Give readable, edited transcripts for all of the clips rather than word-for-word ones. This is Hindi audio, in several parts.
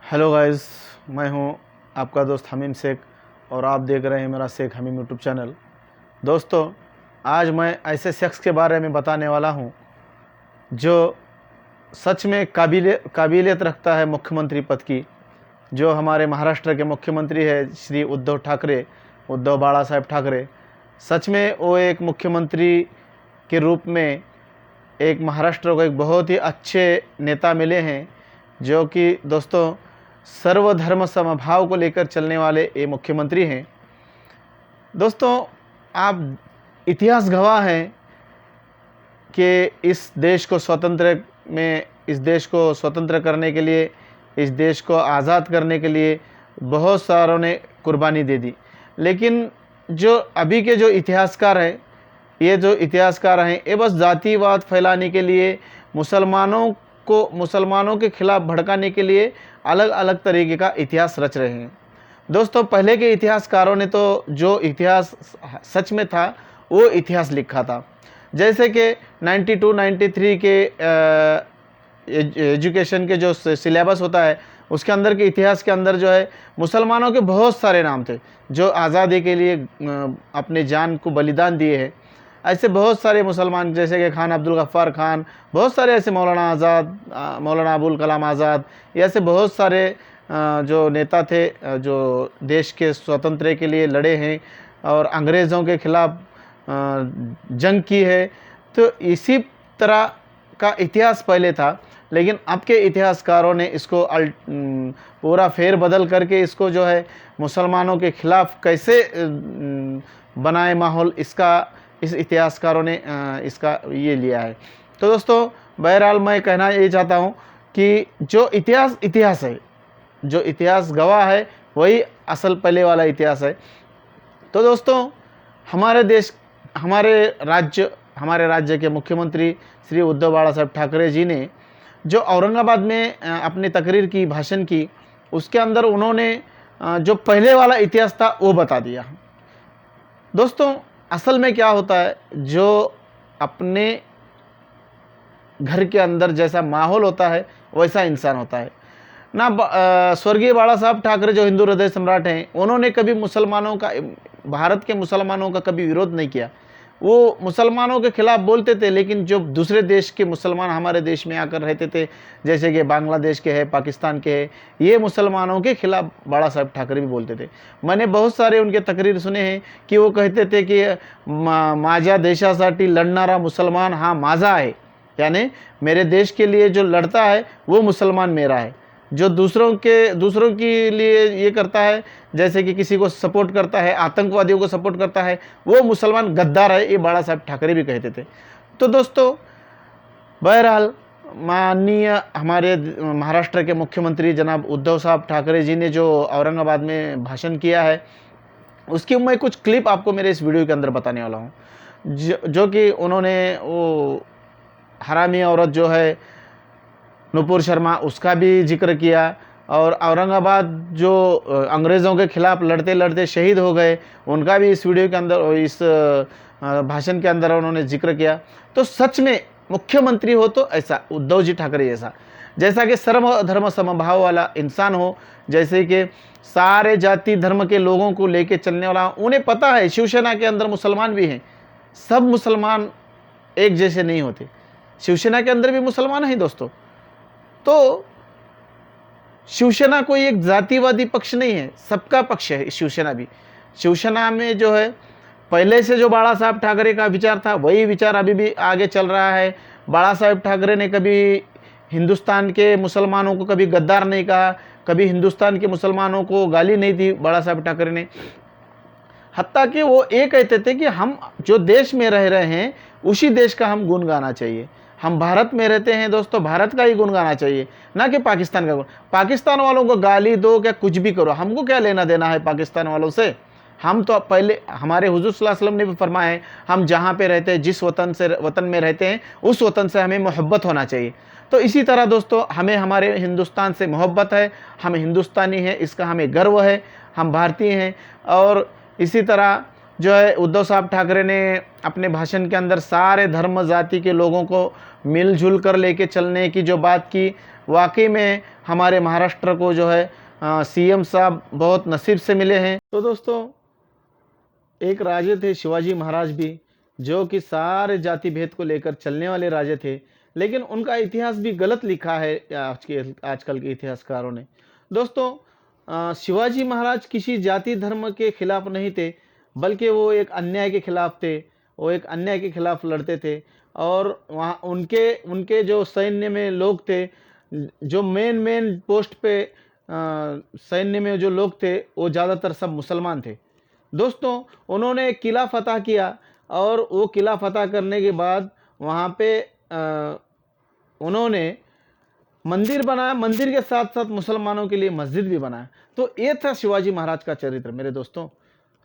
हेलो गाइस, मैं हूं आपका दोस्त हमीम शेख और आप देख रहे हैं मेरा शेख हमीम यूट्यूब चैनल। दोस्तों, आज मैं ऐसे शख्स के बारे में बताने वाला हूं जो सच में काबिलियत रखता है मुख्यमंत्री पद की। जो हमारे महाराष्ट्र के मुख्यमंत्री है श्री उद्धव ठाकरे, उद्धव बाला साहेब ठाकरे। सच में वो एक मुख्यमंत्री के रूप में एक महाराष्ट्र को एक बहुत ही अच्छे नेता मिले हैं, जो कि दोस्तों सर्वधर्म समभाव को लेकर चलने वाले ये मुख्यमंत्री हैं। दोस्तों, आप इतिहास गवाह हैं कि इस देश को स्वतंत्र करने के लिए, इस देश को आज़ाद करने के लिए बहुत सारों ने कुर्बानी दे दी। लेकिन जो अभी के जो इतिहासकार हैं, ये बस जातिवाद फैलाने के लिए, मुसलमानों के खिलाफ भड़काने के लिए अलग अलग तरीके का इतिहास रच रहे हैं। दोस्तों, पहले के इतिहासकारों ने तो जो इतिहास सच में था वो इतिहास लिखा था। जैसे कि 92-93 के एजुकेशन के जो सिलेबस होता है, उसके अंदर के इतिहास के अंदर जो है मुसलमानों के बहुत सारे नाम थे जो आज़ादी के लिए अपने जान को बलिदान दिए हैं। ऐसे बहुत सारे मुसलमान, जैसे कि खान अब्दुल गफ्फार खान, बहुत सारे ऐसे मौलाना आज़ाद, मौलाना अबुल कलाम आज़ाद, ऐसे बहुत सारे जो नेता थे जो देश के स्वतंत्र के लिए लड़े हैं और अंग्रेज़ों के खिलाफ जंग की है। तो इसी तरह का इतिहास पहले था, लेकिन अब के इतिहासकारों ने इसको पूरा फेर बदल करके इसको जो है मुसलमानों के खिलाफ कैसे बनाए माहौल, इस इतिहासकारों ने इसका ये लिया है। तो दोस्तों, बहरहाल मैं कहना ये चाहता हूँ कि जो इतिहास है, जो इतिहास गवाह है, वही असल पहले वाला इतिहास है। तो दोस्तों, हमारे राज्य के मुख्यमंत्री श्री उद्धव बाला साहेब ठाकरे जी ने जो औरंगाबाद में अपनी तकरीर की, भाषण की, उसके अंदर उन्होंने जो पहले वाला इतिहास था वो बता दिया। दोस्तों, असल में क्या होता है, जो अपने घर के अंदर जैसा माहौल होता है वैसा इंसान होता है ना। स्वर्गीय बाला साहब ठाकरे जो हिंदू हृदय सम्राट हैं, उन्होंने कभी भारत के मुसलमानों का कभी विरोध नहीं किया। वो मुसलमानों के खिलाफ बोलते थे, लेकिन जो दूसरे देश के मुसलमान हमारे देश में आकर रहते थे, जैसे कि बांग्लादेश के हैं, पाकिस्तान के हैं, ये मुसलमानों के खिलाफ बाला साहब ठाकरे भी बोलते थे। मैंने बहुत सारे उनके तकरीर सुने हैं कि वो कहते थे कि माझ्या देशासाठी लढणारा मुसलमान हा माझा है, यानी मेरे देश के लिए जो लड़ता है वो मुसलमान मेरा है। जो दूसरों के लिए ये करता है, जैसे कि किसी को सपोर्ट करता है, आतंकवादियों को सपोर्ट करता है, वो मुसलमान गद्दार है, ये बाला साहब ठाकरे भी कहते थे। तो दोस्तों, बहरहाल माननीय हमारे महाराष्ट्र के मुख्यमंत्री जनाब उद्धव साहब ठाकरे जी ने जो औरंगाबाद में भाषण किया है, उसकी मैं कुछ क्लिप आपको मेरे इस वीडियो के अंदर बताने वाला हूँ। जो कि उन्होंने वो हरामी औरत जो है नुपुर शर्मा, उसका भी जिक्र किया, और औरंगाबाद जो अंग्रेज़ों के खिलाफ लड़ते लड़ते शहीद हो गए, उनका भी इस वीडियो के अंदर, इस भाषण के अंदर उन्होंने जिक्र किया। तो सच में मुख्यमंत्री हो तो ऐसा उद्धव जी ठाकरे जैसा कि सर्वधर्म समभाव वाला इंसान हो, जैसे कि सारे जाति धर्म के लोगों को लेके चलने वाला। उन्हें पता है शिवसेना के अंदर मुसलमान भी हैं, सब मुसलमान एक जैसे नहीं होते, शिवसेना के अंदर भी मुसलमान हैं दोस्तों। तो शिवसेना कोई एक जातिवादी पक्ष नहीं है, सबका पक्ष है शिवसेना भी। शिवसेना में जो है पहले से जो बाला साहब ठाकरे का विचार था, वही विचार अभी भी आगे चल रहा है। बाला साहब ठाकरे ने कभी हिंदुस्तान के मुसलमानों को कभी गद्दार नहीं कहा, कभी हिंदुस्तान के मुसलमानों को गाली नहीं दी बाला साहब ठाकरे ने। हत्ता कि वो ये कहते थे कि हम जो देश में रह रहे हैं उसी देश का हम गुण गाना चाहिए। हम भारत में रहते हैं दोस्तों, भारत का ही गुण गाना चाहिए, ना कि पाकिस्तान का गुण। पाकिस्तान वालों को गाली दो, क्या कुछ भी करो, हमको क्या लेना देना है पाकिस्तान वालों से। हम तो पहले, हमारे हुजूर सल्लल्लाहु अलैहि वसल्लम ने भी फरमाया है, हम जहाँ पे रहते हैं, जिस वतन में रहते हैं, उस वतन से हमें मोहब्बत होना चाहिए। तो इसी तरह दोस्तों, हमें हमारे हिंदुस्तान से मोहब्बत है, हम हिंदुस्तानी हैं, इसका हमें गर्व है, हम भारतीय हैं। और इसी तरह जो है उद्धव साहब ठाकरे ने अपने भाषण के अंदर सारे धर्म जाति के लोगों को मिलजुल कर लेके चलने की जो बात की, वाकई में हमारे महाराष्ट्र को जो है सीएम साहब बहुत नसीब से मिले हैं। तो दोस्तों, एक राजे थे शिवाजी महाराज भी, जो कि सारे जाति भेद को लेकर चलने वाले राजे थे, लेकिन उनका इतिहास भी गलत लिखा है आजकल के इतिहासकारों ने। दोस्तों, शिवाजी महाराज किसी जाति धर्म के खिलाफ नहीं थे, बल्कि वो एक अन्याय के खिलाफ थे। वो एक अन्याय के खिलाफ लड़ते थे, और वहाँ उनके उनके जो सैन्य में लोग थे, जो मेन पोस्ट पे सैन्य में जो लोग थे, वो ज़्यादातर सब मुसलमान थे। दोस्तों, उन्होंने एक किला फतह किया, और वो किला फतह करने के बाद वहाँ पे उन्होंने मंदिर बनाया, मंदिर के साथ साथ मुसलमानों के लिए मस्जिद भी बनाया। तो ये था शिवाजी महाराज का चरित्र मेरे दोस्तों।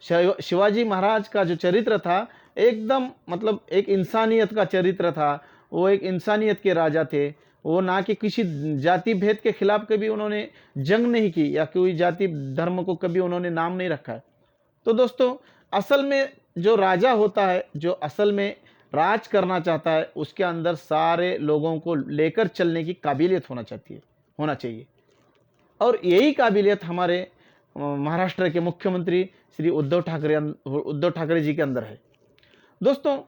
शिवाजी महाराज का जो चरित्र था, एकदम मतलब एक इंसानियत का चरित्र था। वो एक इंसानियत के राजा थे। वो ना कि किसी जाति भेद के खिलाफ कभी उन्होंने जंग नहीं की, या कोई जाति धर्म को कभी उन्होंने नाम नहीं रखा है। तो दोस्तों, असल में जो राजा होता है, जो असल में राज करना चाहता है, उसके अंदर सारे लोगों को लेकर चलने की काबिलियत होना चाहिए। और यही काबिलियत हमारे महाराष्ट्र के मुख्यमंत्री श्री उद्धव ठाकरे जी के अंदर है। दोस्तों,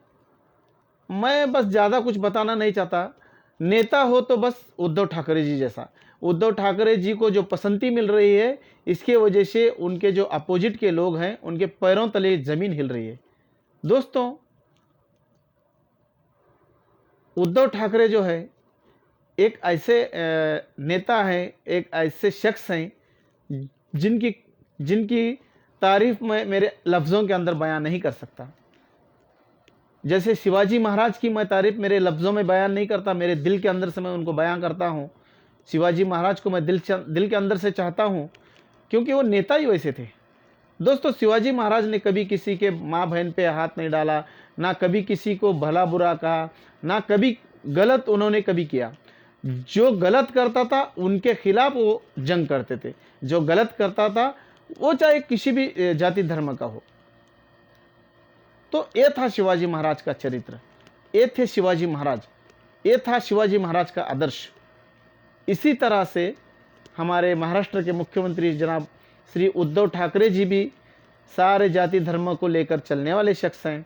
मैं बस ज़्यादा कुछ बताना नहीं चाहता। नेता हो तो बस उद्धव ठाकरे जी जैसा। उद्धव ठाकरे जी को जो पसंदी मिल रही है, इसके वजह से उनके जो अपोजिट के लोग हैं, उनके पैरों तले ज़मीन हिल रही है। दोस्तों, उद्धव ठाकरे जो है, एक ऐसे नेता हैं, एक ऐसे शख्स हैं जिनकी तारीफ मैं मेरे लफ्ज़ों के अंदर बयान नहीं कर सकता। जैसे शिवाजी महाराज की मैं तारीफ मेरे लफ्ज़ों में बयान नहीं करता, मेरे दिल के अंदर से मैं उनको बयान करता हूँ। शिवाजी महाराज को मैं दिल के अंदर से चाहता हूँ, क्योंकि वो नेता ही वैसे थे। दोस्तों, शिवाजी महाराज ने कभी किसी के माँ बहन पे हाथ नहीं डाला, ना कभी किसी को भला बुरा कहा, ना कभी गलत उन्होंने कभी किया। जो गलत करता था उनके खिलाफ वो जंग करते थे। जो गलत करता था, वो चाहे किसी भी जाति धर्म का हो। तो ये था शिवाजी महाराज का चरित्र, ये थे शिवाजी महाराज, ये था शिवाजी महाराज का आदर्श। इसी तरह से हमारे महाराष्ट्र के मुख्यमंत्री जनाब श्री उद्धव ठाकरे जी भी सारे जाति धर्म को लेकर चलने वाले शख्स हैं।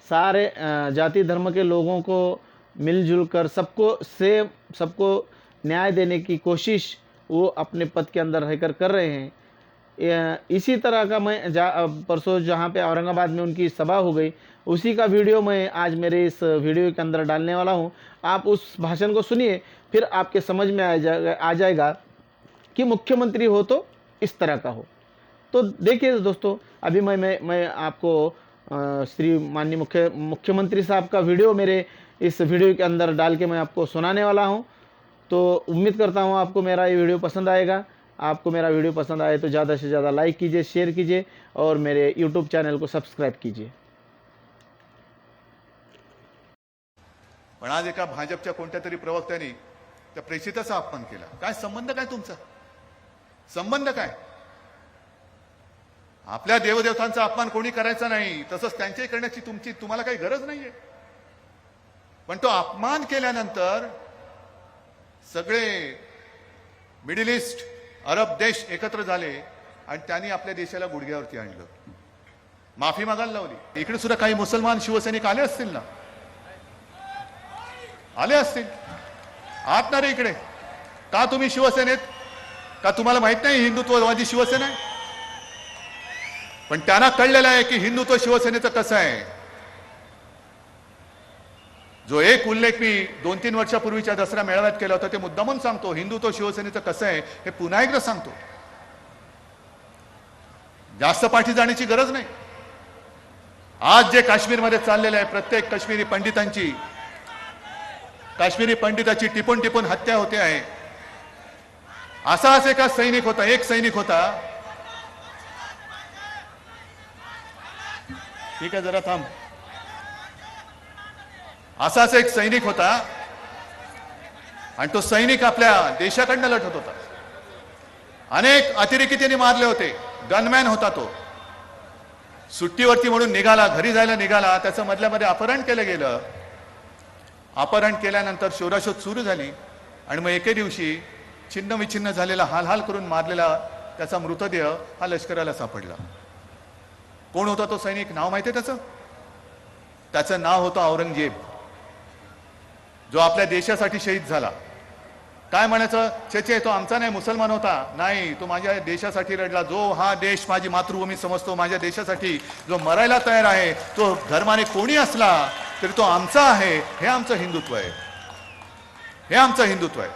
सारे जाति धर्म के लोगों को मिलजुल कर सबको न्याय देने की कोशिश वो अपने पद के अंदर रहकर कर रहे हैं। इसी तरह का मैं परसों जहाँ पे औरंगाबाद में उनकी सभा हो गई, उसी का वीडियो मैं आज मेरे इस वीडियो के अंदर डालने वाला हूँ। आप उस भाषण को सुनिए, फिर आपके समझ में आ जाएगा कि मुख्यमंत्री हो तो इस तरह का हो। तो देखिए दोस्तों, अभी मैं आपको श्री माननीय मुख्यमंत्री साहब का वीडियो मेरे इस वीडियो के अंदर डाल के मैं आपको सुनाने वाला हूँ। तो उम्मीद करता हूँ आपको मेरा ये वीडियो पसंद आएगा। आपको मेरा वीडियो पसंद आए तो ज़्यादा से ज़्यादा लाइक कीजिए, शेयर कीजिए, और मेरे YouTube चॅनल को सबस्क्राईब कीजिए। पण आज एका भाजपच्या कोणत्या तरी प्रवक्त्याने त्या प्रेषिताचा अपमान केला। काय संबंध, काय तुमचा संबंध काय? आपल्या देवदेवतांचा अपमान कोणी करायचा नाही, तसंच त्यांच्याही करण्याची तुम्हाला काही गरज नाहीये। पण तो अपमान केल्यानंतर सगळे मिडल ईस्ट अरब देश एकत्र झाले आणि त्यांनी आपल्या देशाला गुडघ्यावरती आणलं, माफी मागायला लावली। इकडे सुद्धा काही मुसलमान शिवसैनिक आले असतील ना, आले असतील। आहात ना रे इकडे? का तुम्ही शिवसेनेत? का तुम्हाला माहित नाही हिंदुत्ववादी शिवसेना आहे? पण त्यांना कळलेलं आहे की हिंदुत्व शिवसेनेचं कसं आहे। जो एक उल्लेख मी 2-3 वर्षापूर्वीच्या दसरा मेळाव्यात केला होता, ते मुद्दामून सांगतो, हिंदुत्व शिवसेनेचं कसं आहे हे पुन्हा एकदा सांगतो। जास्त पाठी जाण्याची गरज नाही। आज जे काश्मीरमध्ये चाललेलं आहे, प्रत्येक काश्मीरी पंडिताची टिपून हत्या होते आहे। असाच एक सैनिक होता, ठीक आहे जरा थांब। असाच एक सैनिक होता आणि तो सैनिक आपल्या देशाकडनं लढत होता। अनेक अतिरेकी त्यांनी मारले होते। गनमॅन होता तो। सुट्टीवरती म्हणून निघाला, घरी जायला निघाला, त्याचं मधल्यामध्ये अपहरण केलं गेलं। अपहरण केल्यानंतर शोधाशोध सुरू झाली। आणि मग एके दिवशी छिन्न विछिन्न झालेला हाल करून मारलेला त्याचा मृतदेह हा लष्कराला सापडला. कोण होता तो सैनिक? नाव माहिती आहे त्याचं नाव होतं औरंगजेब, जो आपल्या देशासाठी शहीद झाला. काय म्हणायचं? छे तो आमचा नाही, मुसलमान होता. नाही, तो माझ्या देशासाठी लढला. जो हा देश माझी मातृभूमी समजतो, माझ्या देशासाठी जो मरायला तयार आहे, तो धर्माने कोणी असला तरी तो आमचा आहे. हे आमचं हिंदुत्व आहे, हे आमचं हिंदुत्व आहे.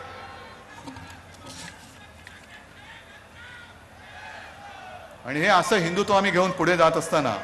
आणि हे असं हिंदुत्व आम्ही घेऊन पुढे जात असताना